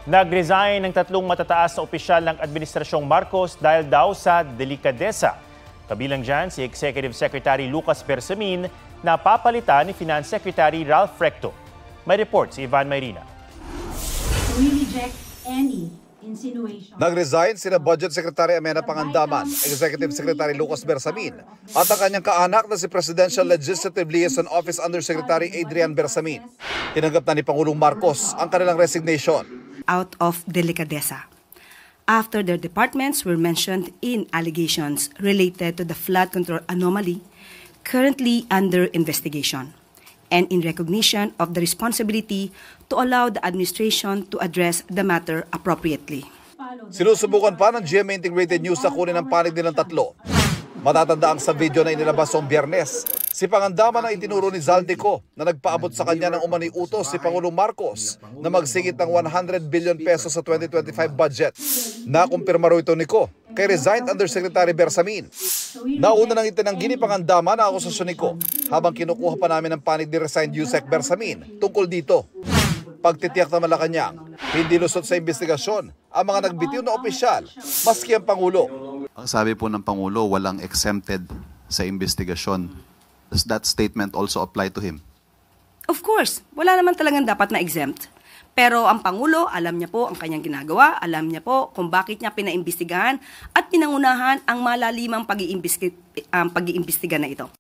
Nag-resign ng tatlong matataas na opisyal ng Administrasyong Marcos dahil daw sa delikadesa. Kabilang dyan si Executive Secretary Lucas Bersamin na papalitan ni Finance Secretary Ralph Recto. May report si Ivan Mayrina. We reject any insinuation. Nag-resign sina Budget Secretary Amenah Pangandaman, Executive Secretary Lucas Bersamin at ang kanyang kaanak na si Presidential Legislative Liaison Office Undersecretary Adrian Bersamin. Tinanggap na ni Pangulong Marcos ang kanilang resignation. Out of delicadeza, after their departments were mentioned in allegations related to the flood control anomaly currently under investigation, and in recognition of the responsibility to allow the administration to address the matter appropriately. Sinusubukan pa ng GMA Integrated News na kunin ang panig nilang tatlo. Matatandaan sa video na inilabas noong Biyernes, si Pangandaman ang itinuro ni Zaldico na nagpaabot sa kanya ng umano'y utos si Pangulong Marcos na magsingit ng 100 billion pesos sa 2025 budget. Nakumpirma raw ito ni Ko kay resigned Undersecretary Bersamin. Nauna nang itinanggi ni Pangandaman ang akusasyon ni Ko habang kinukuha pa namin ang panig ni resigned Yusek Bersamin tungkol dito. Pagtitiyak na Malacanang, hindi lusot sa investigasyon ang mga nagbitiw na opisyal, maski ang Pangulo. Ang sabi po ng Pangulo, walang exempted sa investigasyon. Does that statement also apply to him? Of course, wala naman talagang dapat na exempt. Pero ang Pangulo, alam niya po ang kanyang ginagawa, alam niya po kung bakit niya pinaimbestigahan at pinangunahan ang malalimang pag-iimbestiga na ito.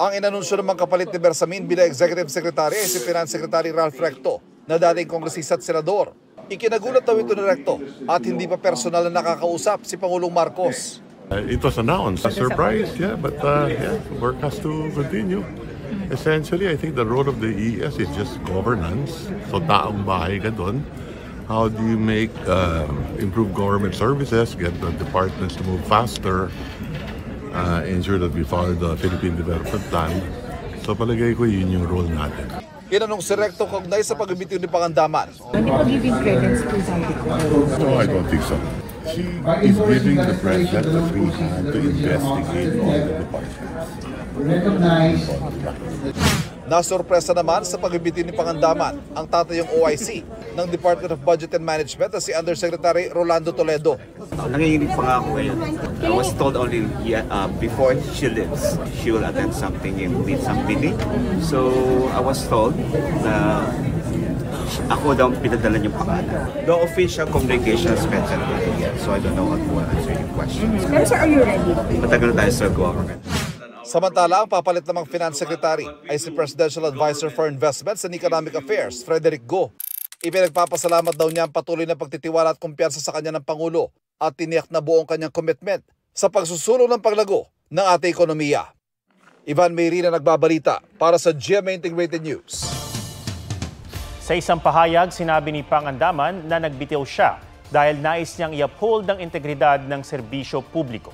Ang inanunsyo naman kapalit ni Bersamin bilang Executive Secretary ay si Finance Secretary Ralph Recto na dating kongresista at senador. Ikinagulat daw ito ni Recto at hindi pa personal na nakakausap si Pangulong Marcos. It was announced, a surprise, yeah, but work has to continue. Essentially, I think the role of the ES is just governance. So taong bahay ka doon. How do you make improve government services, get the departments to move faster, ensure that we follow the Philippine Development Plan. So palagay ko yun yung role natin. Inanong si Recto kaugnay sa pagbibitiw ni Pangandaman. Hindi po giving credence to Zaldico. No, I don't think so. She is giving the president the free hand to investigate all the departments. Nasurpresa naman sa pagbibitiw ni Pangandaman ang tatayong OIC ng Department of Budget and Management na si Undersecretary Rolando Toledo. Nanginginig pa nga ako ngayon. I was told only before she leaves, she will attend something and meet somebody. So I was told na ako daw pinadala niyong pangalan. No official communication has been sent yet, so I don't know what to answer your questions. Pero sir, are you ready? Matagal tayo sa government. Samantala, ang papalit namang Finance Secretary ay si Presidential Advisor for Investments and Economic Affairs, Frederick Go. Ipinagpapasalamat daw niya ang patuloy na pagtitiwala at kumpiyansa sa kanya ng Pangulo at tiniyak na buong kanyang commitment sa pagsusulong ng paglago ng ating ekonomiya. Ivan Mayrina nagbabalita para sa GMA Integrated News. Sa isang pahayag, sinabi ni Pangandaman na nagbitiw siya dahil nais niyang i-uphold ang integridad ng serbisyo publiko.